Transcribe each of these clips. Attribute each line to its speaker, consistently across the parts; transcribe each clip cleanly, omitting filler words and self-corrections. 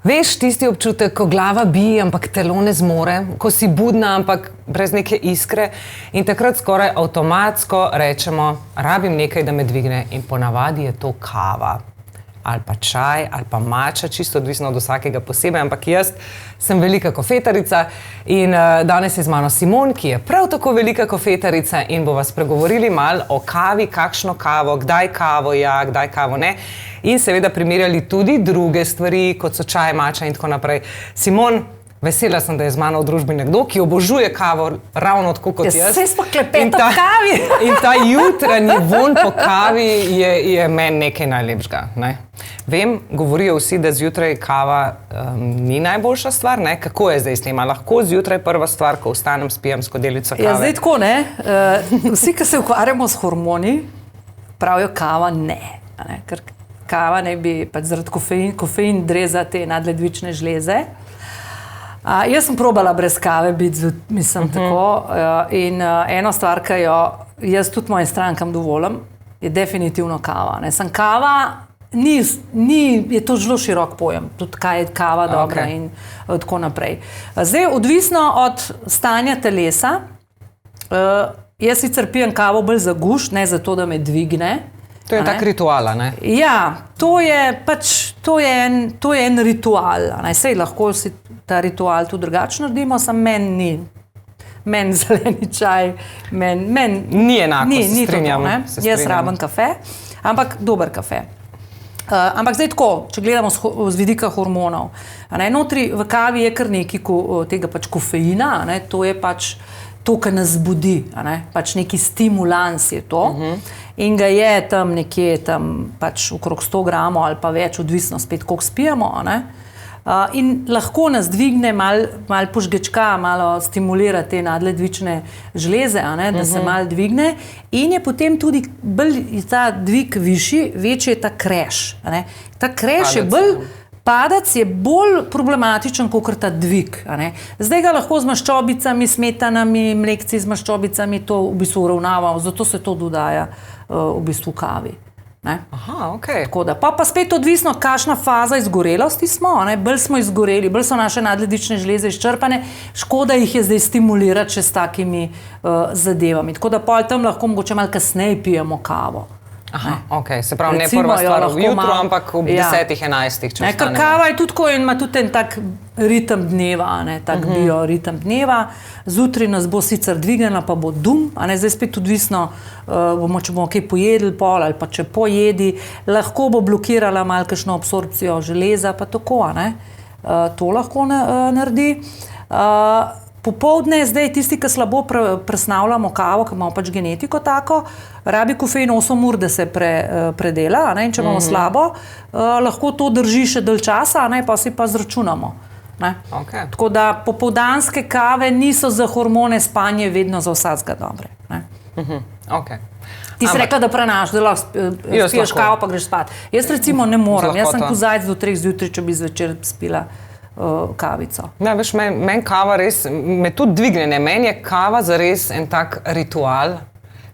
Speaker 1: Veš, tisti občutek, ko glava bije, ampak telo ne zmore, ko si budna, ampak brez neke iskre in takrat skoraj avtomatsko rečemo, rabim nekaj, da me dvigne in ponavadi je to kava. Ali pa čaj, ali pa mača, čisto odvisno od vsakega posebej, ampak jaz sem velika kofetarica in danes je z mano Simon, ki je prav tako velika kofetarica in bova spregovorili malo o kavi, kakšno kavo, kdaj kavo ja, kdaj kavo ne in seveda primerjali tudi druge stvari, kot so čaj, mača in tako naprej. Simon, vesela sem, da je z mano v družbi nekdo, ki obožuje kavo ravno tako kot jaz.
Speaker 2: Saj smo klepeti o kavi.
Speaker 1: In ta jutranji vonj po kavi je meni nekaj najlepšega. Ne? Vem, govorijo vsi, da zjutraj kava ni najboljša stvar. Ne? Kako je zdaj s tem? Lahko zjutraj prva stvar, ko vstanem, spijem skodelico kave?
Speaker 2: Ja, zdaj tako, ne. Vsi, ki se ukvarjamo s hormoni, pravijo kava ne. Ker kava ne bi pač zaradi kofein dreza te nadledvične žleze. Jaz sem probala brez kave biti, mislim, tako. In eno stvar, ki jo jaz tudi mojim strankam dovolim, je definitivno kava. Ne. Sem kava, je to zelo širok pojem, tudi kaj je kava dobra in tako naprej. Zdaj, odvisno od stanja telesa, jaz sicer pijem kavo bolj za gušt, ne zato, da me dvigne.
Speaker 1: To je tak ritual, ne?
Speaker 2: Ja, to je en ritual. Sej lahko si ta ritual tudi drugače naredimo, samo meni ni. Meni zeleni čaj,
Speaker 1: ni enako, se strinjam.
Speaker 2: Jaz rabim kafe, ampak dober kafe. Ampak zdaj tako, če gledamo z vidika hormonov, notri v kavi je kar nekaj tega pač kofeina, to je pač to, kar nas zbudi, pač neki stimulans je to. In ga je tam nekje pač okrog 100 gramov ali pa več, odvisno spet, koliko spijemo. In lahko nas dvigne, malo požgečka, malo stimulira te nadledvične žleze, da se malo dvigne. In je potem tudi bolj ta dvig višji, večji je ta crash. Ta crash je bolj... Padec je bolj problematičen kot ta dvig. Zdaj ga lahko z maščobicami, smetanami, mlekci z maščobicami to v bistvu uravnavamo, zato se to dodaja v bistvu kavi.
Speaker 1: Aha, okej.
Speaker 2: Tako da, pa spet odvisno, kakšna faza izgorelosti smo, bolj smo izgoreli, bolj so naše nadledvične žleze izčrpane, škoda jih je zdaj stimulirati še s takimi zadevami. Tako da pol tam lahko mogoče malo kasneje pijemo kavo.
Speaker 1: Aha, okej, se pravi, ne prva stvar v jutru, ampak ob 10-11, če
Speaker 2: vstanemo. Kava je tudi tako in ima tudi en tak ritem dneva, tak bioritem dneva. Zjutraj nas bo sicer dvignila, pa bo dum, zdaj spet odvisno, če bomo kaj pojedli pol ali pa če pojedi, lahko bo blokirala malo kakšno absorpcijo železa, pa tako, to lahko naredi. Popoldne zdaj tisti, ki slabo presnavljamo kavo, ki imamo pač genetiko tako, rabi kofein 8 ur, da se predela, in če imamo slabo, lahko to drži še dalj časa, pa si pa zračunamo. Tako da popoldanske kave niso za hormone, spanje vedno za vsakega dobre. Ti si rekla, da prenaš, da lahko spiješ kavo, pa greš spat. Jaz recimo ne morem, jaz sem kozajc do 3 zjutraj, če bi zvečer spila kavico.
Speaker 1: Ja, veš, meni kava res, me tudi dvigne, meni je kava zares en tak ritual,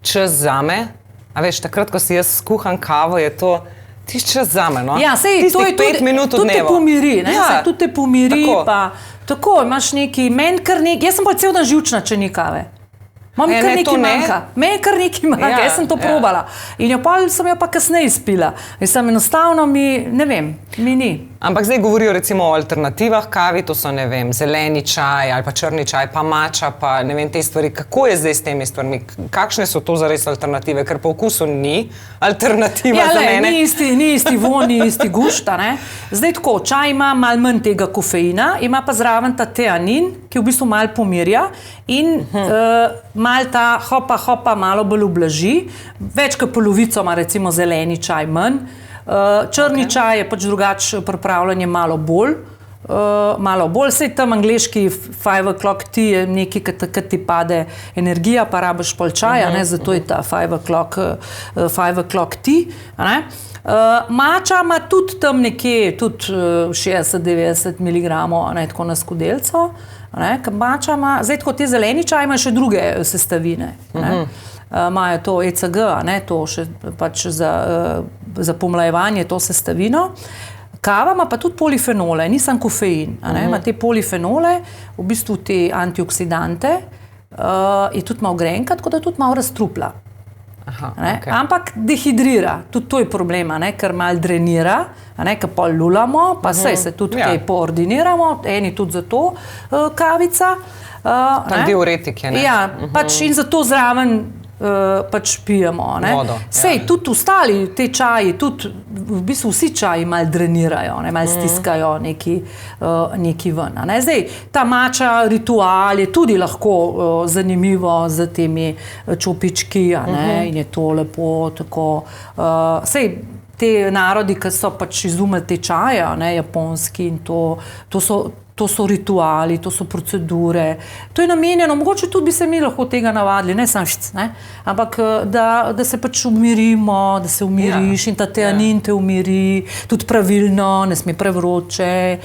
Speaker 1: čas zame, a veš, takrat, ko si jaz skuham kavo, je to tisti čas zame, no?
Speaker 2: Ja, sej, to je
Speaker 1: 5 minut v dnevu.
Speaker 2: To te pomiri, ne? Ja, sej, to te pomiri, pa tako, imaš neki, meni kar nekaj, jaz sem pa cel dan živčna, če ni kave. Meni kar nekaj manjka. Meni kar nekaj manjka, jaz sem to probala. In sem jo pa kasneje spila. Sem enostavno ne vem, mi ni.
Speaker 1: Ampak zdaj govorijo recimo o alternativah kavi, to so, ne vem, zeleni čaj ali pa črni čaj, pa mača, pa ne vem, te stvari. Kako je zdaj s temi stvarmi? Kakšne so to zares alternative? Ker po okusu ni alternativa za mene.
Speaker 2: Ni isti von, ni isti gušt, ne? Zdaj tako, čaj ima malo manj tega kofeina, ima pa zraven ta teanin, ki v bistvu malo pomirja in malo ta hopa malo bolj ublaži. Več kot polovico ima recimo zeleni čaj manj. Črni čaj je pač drugače pripravljanje malo bolj, sej tam angleški 5 o'clock tea je nekaj, ki ti pade energija, pa rabiš pol čaja, zato je ta 5 o'clock tea. Mača ima tudi tam nekje, tudi 60-90 mg, tako na skodelico. Mača ima, zdaj tako te zeleni čaj ima še druge sestavine. Imajo to ECG, to še pač za pomlajevanje, to sestavino. Kava ima pa tudi polifenole, ni samo kofein. Ima te polifenole, v bistvu te antioksidante, je tudi malo grenka, tako da tudi malo raztrupla.
Speaker 1: Aha, okay.
Speaker 2: Ampak dehidrira, tudi to je problem, ker malo drenira, ker pol lulamo, pa se tudi kaj poordiniramo, eni tudi za to kavica.
Speaker 1: Tak diuretik je, ne?
Speaker 2: Ja, pač in zato zraven pač pijemo.
Speaker 1: Vodo.
Speaker 2: Sej, tudi ostali te čaji, tudi v bistvu vsi čaji malo drenirajo, malo stiskajo neki ven. Zdaj, ta mača ritual je tudi lahko zanimivo z temi čopički, in je to lepo tako. Sej, te narodi, ki so pač izumili te čaje, japonski in to so rituali, to so procedure. To je namenjeno, mogoče tudi bi se mi lahko tega navadili, ne samo šc, ampak da se pač umirimo, da se umiriš in ta teanin te umiri, tudi pravilno, ne sme prevroče,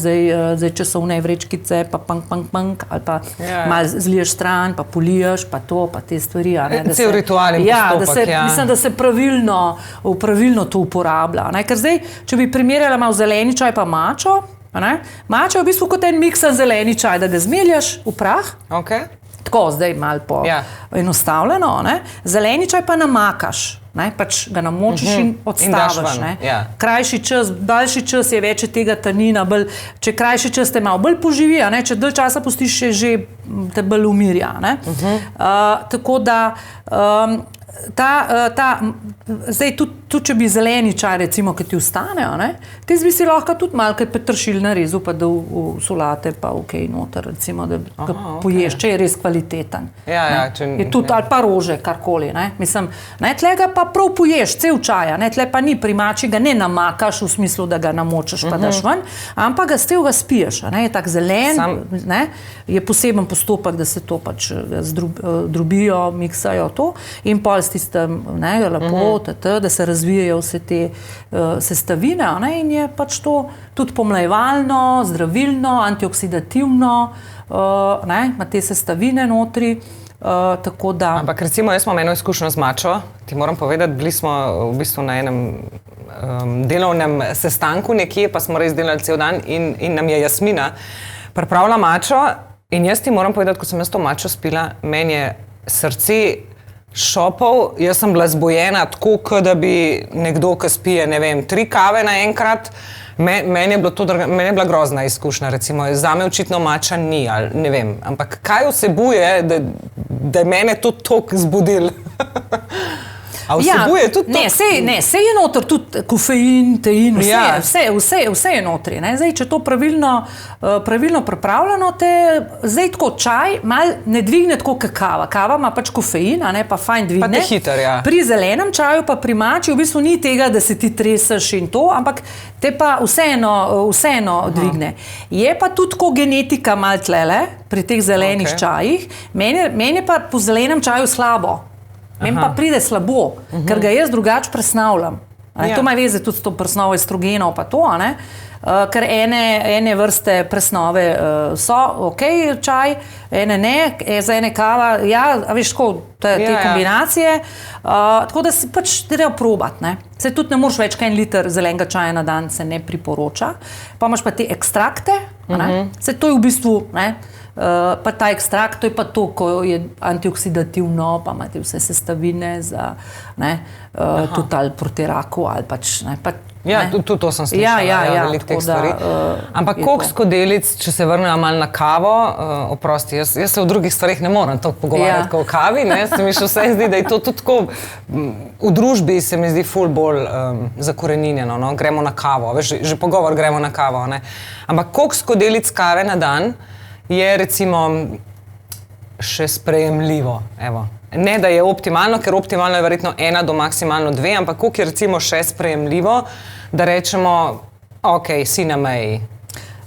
Speaker 2: zdaj če so vne vrečkice, pa pank, ali pa malo zliješ stran, pa poliješ, pa to, pa te stvari.
Speaker 1: Cel ritual in postopek,
Speaker 2: Mislim, da se pravilno to uporablja. Ker zdaj, če bi primerjala malo zeleni čaj pa mačo, mača je v bistvu kot en miksan zeleni čaj, da zmeljaš v prah.
Speaker 1: Okay.
Speaker 2: Tako, zdaj malo enostavljeno. Zeleni čaj pa namakaš, pač ga namočiš in odstaviš. Krajši čas, daljši čas je več tega tanina, če krajši čas te malo bolj poživi, če dalj časa pustiš, že te bolj umirja. Tako da zdaj tudi če bi zeleni čaj, recimo, ki ti ustanejo, te bi si lahko tudi malo peteršilj narezal, pa da v solate pa v noter, recimo, da ga poješ, če je res kvaliteten. Je tudi, ali pa rože, karkoli. Mislim, tle ga pa prav poješ, cel čaja, tle pa ni pri mači, ga ne namakaš v smislu, da ga namočeš pa daš ven, ampak ga ga spiješ, je tak zelen, je poseben postopek, da se to pač drobijo, miksajo to in pol s tistem, lepo, da se razvijajo vse te sestavine, in je pač to tudi pomlajevalno, zdravilno, antioksidativno, ima te sestavine notri, tako da...
Speaker 1: Ampak recimo, jaz imam eno izkušnjo z mačo, ti moram povedati, bili smo v bistvu na enem delovnem sestanku nekje, pa smo res delali cel dan in nam je Jasmina pripravila mačo in jaz ti moram povedati, ko sem jaz to mačo spila, meni je srce šopov, jaz sem bila zbojena tako, da bi nekdo, ki spije, 3 kave naenkrat, meni je bila grozna izkušnja, recimo, zame očitno mača ni, ali ne vem, ampak kaj vsebuje, da je mene to toliko zbudil? A vsebuje tudi to?
Speaker 2: Sej je noter tudi kofein, tein, vse je notri. Zdaj, če to pravilno pripravljeno, zdaj tako čaj mal ne dvigne tako kakava. Kava ima pač kofein, pa fajn dvigne.
Speaker 1: Pa te hiter,
Speaker 2: Pri zelenem čaju pa pri mači v bistvu ni tega, da se ti treseš in to, ampak te pa vseeno dvigne. Je pa tudi tako genetika mal tlele pri teh zelenih čajih. Meni je pa po zelenem čaju slabo. Meni pa pride slabo, ker ga jaz drugače presnavljam. To ima veze tudi s to presnovo estrogenov pa to, ker ene vrste presnove so čaj, ene ne, za ene kava, veš tako, te kombinacije, tako da si pač treba probati. Se tudi ne moreš več kaj 1 liter zelenega čaja na dan se ne priporoča, pa imaš pa te ekstrakte, se to je v bistvu, pa ta ekstrakt, to je pa to, ko je antioksidativno, pa imate vse sestavine za tudi ali proti raku, ali pač,
Speaker 1: tudi to sem slišala, veliko teh stvari. Ampak koliko skodelic, če se vrnemo malo na kavo, oprosti, jaz se v drugih stvarih ne morem toliko pogovarjati kot o kavi, se mi še vse zdi, da je to tudi tako, v družbi se mi zdi ful bolj zakoreninjeno, gremo na kavo, veš, že pogovor gremo na kavo, ampak koliko skodelic kave na dan je recimo še sprejemljivo, evo. Ne, da je optimalno, ker optimalno je verjetno 1 do maksimalno 2, ampak koliko je recimo še sprejemljivo, da rečemo, si na meji.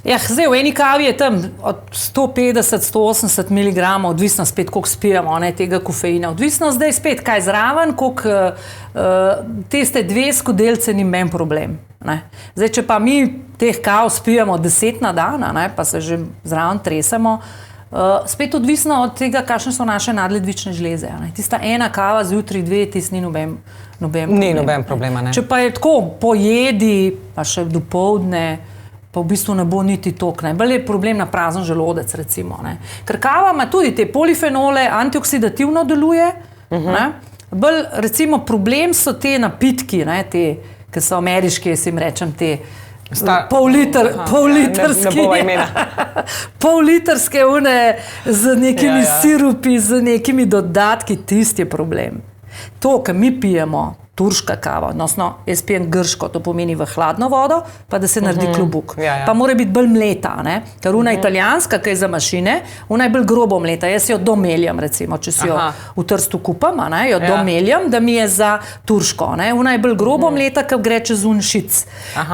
Speaker 2: Zdaj v eni kavi je tam od 150-180 mg, odvisno spet, koliko spijemo, tega kofeina. Odvisno zdaj spet, kaj zraven, koliko tiste 2 skodelice ni meni problem. Zdaj, če pa mi teh kav spijemo 10 na dan, pa se že zraven tresemo, spet odvisno od tega, kakšne so naše nadledvične žleze. Tista ena kava zjutraj, dve, tisti ni noben
Speaker 1: problema. Ne.
Speaker 2: Če pa je tako pojedi, pa še dopoldne, pa v bistvu ne bo niti tok. Bolj je problem na prazen želodec, recimo. Ne. Ker kava ima tudi te polifenole, antioksidativno deluje. Bolj, recimo, problem so te napitki, te, ki so ameriški, jaz jim rečem, te pollitrske une z nekimi sirupi, z nekimi dodatki, tisti je problem. To, kar mi pijemo, turška kava, odnosno jaz pijem grško, to pomeni v hladno vodo, pa da se naredi klobuk. Pa mora biti bolj mleta, ker una italijanska, ki je za mašine, una je bolj grobo mleta, jaz jo domeljam, recimo, če si jo v Trstu kupam, jo domeljam, da mi je za turško. Una je bolj grobo mleta, ki gre čez šic.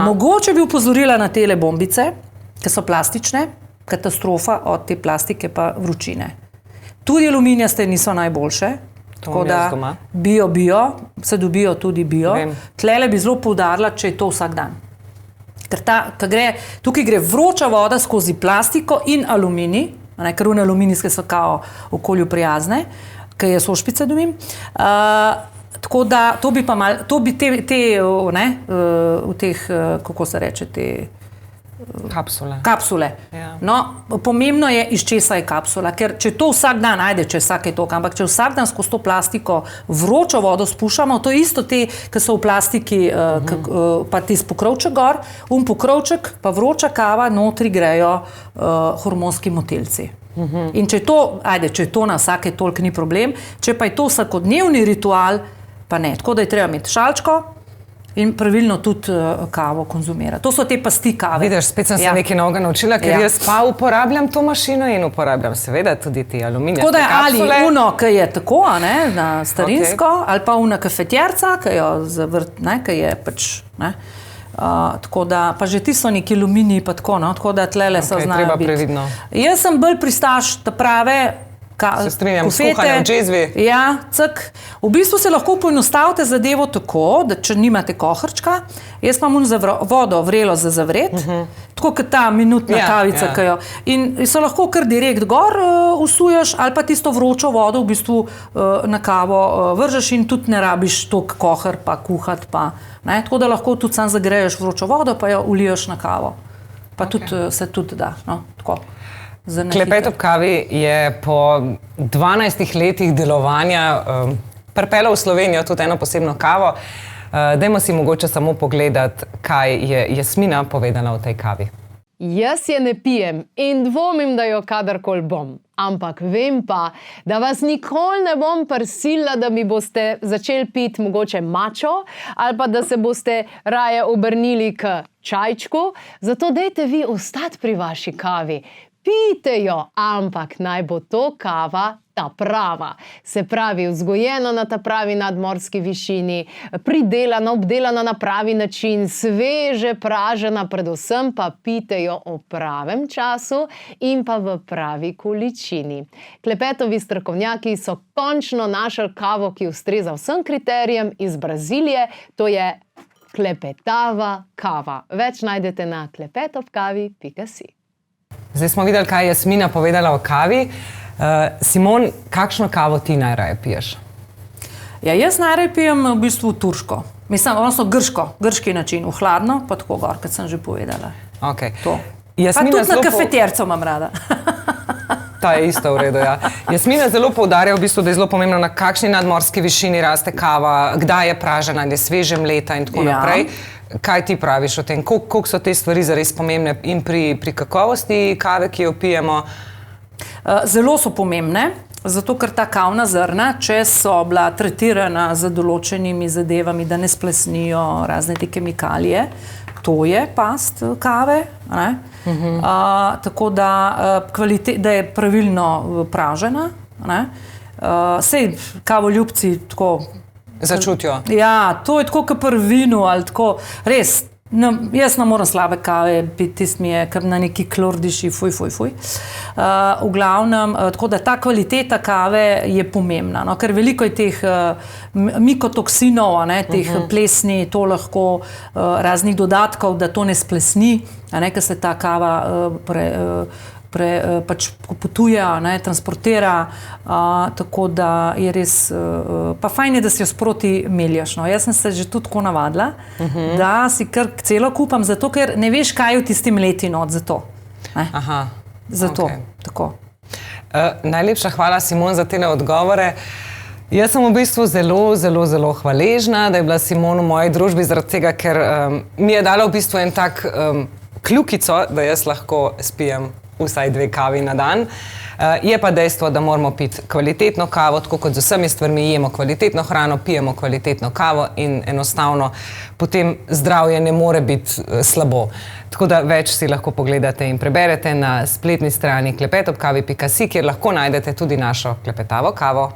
Speaker 2: Mogoče bi upozorila na tele bombice, ki so plastične, katastrofa od te plastike pa vročine. Tudi aluminijaste niso najboljše, tako da bio, se dobijo tudi bio. Tlele bi zelo poudarila, če je to vsak dan. Ker tukaj gre vroča voda skozi plastiko in aluminij, ker one aluminijske so kao okolju prijazne, ker je sošpice dobim. Tako da to bi pa malo, to bi te v teh, kako se reče, te kapsule. No, pomembno je, iz česa je kapsula, ker če to vsak dan, če vsake toliko, ampak če vsak dan skozi to plastiko vročo vodo spuščamo, to je isto te, ki so v plastiki, pa ti pokrovček gor, pokrovček, pa vroča kava, notri grejo hormonski motilci. In če je to na vsake toliko ni problem, če pa je to vsakodnevni ritual, pa ne. Tako da je treba imeti šalčko, in pravilno tudi kavo konzumira. To so te pasti kave.
Speaker 1: Vidiš, spet sem se nekaj novega naučila, ker jaz pa uporabljam to mašino in uporabljam seveda tudi te aluminijaste kapsule.
Speaker 2: Tako da je ali uno, ki je tako, na starinsko, ali pa una kafetjerca, ki je pač, tako da, pa že ti so neki aluminiji pa tako da tlele so znajo biti.
Speaker 1: Treba previdno.
Speaker 2: Jaz sem bolj pristaš prave
Speaker 1: se strinjam, skuhanje v džezvi.
Speaker 2: Ja, v bistvu se lahko poenostavite zadevo tako, da če nimate kohrčka, jaz imam vodo vrelo za zavret, tako kot ta minutna kavica, ki jo. In se lahko kar direkt gor usuješ, ali pa tisto vročo vodo v bistvu na kavo vržeš in tudi ne rabiš toliko kohr pa kuhat pa. Tako da lahko tudi sam zagreješ vročo vodo, pa jo uliješ na kavo. Pa tudi se tudi da, tako.
Speaker 1: Klepet ob kavi je po 12 letih delovanja pripeljal v Slovenijo tudi eno posebno kavo. Dajmo si mogoče samo pogledati, kaj je Jasmina povedala o tej kavi.
Speaker 3: Jaz je ne pijem in dvomim, da jo kadarkoli bom. Ampak vem pa, da vas nikoli ne bom prisila, da mi boste začeli piti mogoče mačo ali pa da se boste raje obrnili k čajčku. Zato dajte vi ostati pri vaši kavi. Pijte jo, ampak naj bo to kava ta prava. Se pravi, vzgojena na ta pravi nadmorski višini, pridelana, obdelana na pravi način, sveže pražena, predvsem pa pijte jo o pravem času in pa v pravi količini. Klepetovi strokovnjaki so končno našli kavo, ki ustreza vsem kriterijem iz Brazilije, to je klepetava kava. Več najdete na klepetovkavi.si.
Speaker 1: Zdaj smo videli, kaj je Jasmina povedala o kavi. Simon, kakšno kavo ti najraje piješ?
Speaker 2: Ja, jaz najraje pijem v bistvu turško. Mislim, odnosno grški način, v hladno, pa tako gor, kot sem že povedala.
Speaker 1: Okay.
Speaker 2: To. Pa tudi na kafetjerco imam rada.
Speaker 1: Ta je isto v redu, ja. Jasmina zelo poudarja v bistvu, da je zelo pomembno, na kakšni nadmorski višini raste kava, kdaj je pražena, da je sveže mleta in tako naprej. Kaj ti praviš o tem? Koliko so te stvari zares pomembne in pri kakovosti kave, ki jo pijemo?
Speaker 2: Zelo so pomembne, zato ker ta kavna zrna, če so bila tretirana z določenimi zadevami, da ne splesnijo razne te kemikalije, to je past kave, tako da je pravilno pražena. Sej kavoljubci tako
Speaker 1: začutijo.
Speaker 2: Ja, to je tako kot pri vinu ali tako, res, jaz ne moram slabe kave piti, tisti mi je, kar na neki klordiši, fuj. V glavnem, tako da ta kvaliteta kave je pomembna, ker veliko je teh mikotoksinov, teh plesni, to lahko raznih dodatkov, da to ne splesni, ker se ta kava pač potuje, transportira, tako da je res, pa fajn je, da si jo sproti meljaš. No. Jaz sem se že tudi tako navadila, da si kar celo kupam, zato ker ne veš, kaj je v tistim leti not za to.
Speaker 1: Aha.
Speaker 2: Zato,
Speaker 1: Okay.
Speaker 2: tako.
Speaker 1: Najlepša hvala, Simon, za te odgovore. Jaz sem v bistvu zelo hvaležna, da je bila Simon v moji družbi, zaradi tega, ker mi je dala v bistvu en tak kljukico, da jaz lahko spijem vsaj 2 kavi na dan. Je pa dejstvo, da moramo piti kvalitetno kavo, tako kot z vsemi stvarmi jemo kvalitetno hrano, pijemo kvalitetno kavo in enostavno potem zdravje ne more biti slabo. Tako da več si lahko pogledate in preberete na spletni strani klepetobkavi.si, kjer lahko najdete tudi našo klepetavo kavo.